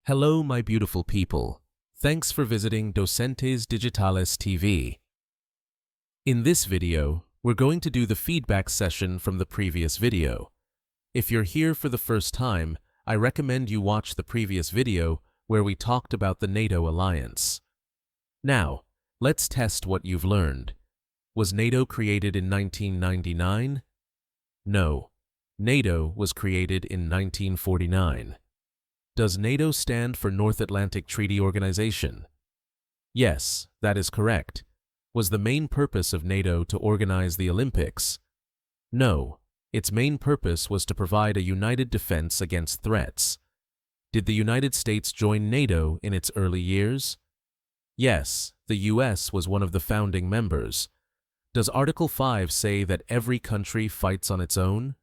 Hello, my beautiful people. Thanks for visiting Docentes DigitalesTV. In this video, we're going to do the feedback session from the previous video. If you're here for the first time, I recommend you watch the previous video where we talked about the NATO alliance. Now, let's test what you've learned. Was NATO created in 1999? No. NATO was created in 1949. Does NATO stand for North Atlantic Treaty Organization? Yes, that is correct. Was the main purpose of NATO to organize the Olympics? No, its main purpose was to provide a united defense against threats. Did the United States join NATO in its early years? Yes, the US was one of the founding members. Does Article 5 say that every country fights on its own?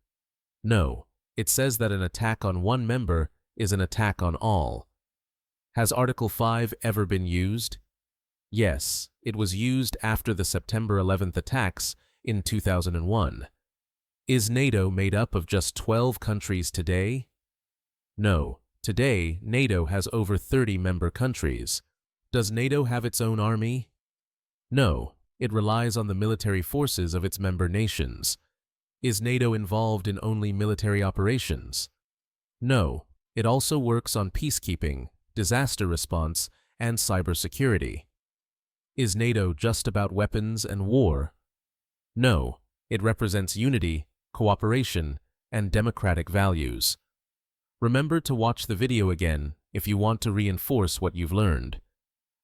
No, it says that an attack on one member is an attack on all. Has Article 5 ever been used? Yes, it was used after the September 11th attacks in 2001. Is NATO made up of just 12 countries today? No, today NATO has over 30 member countries. Does NATO have its own army? No, it relies on the military forces of its member nations. Is NATO involved in only military operations? No, it also works on peacekeeping, disaster response, and cybersecurity. Is NATO just about weapons and war? No, it represents unity, cooperation, and democratic values. Remember to watch the video again if you want to reinforce what you've learned.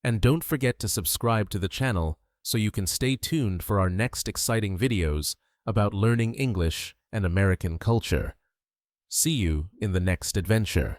And don't forget to subscribe to the channel so you can stay tuned for our next exciting videos about learning English and American culture. See you in the next adventure.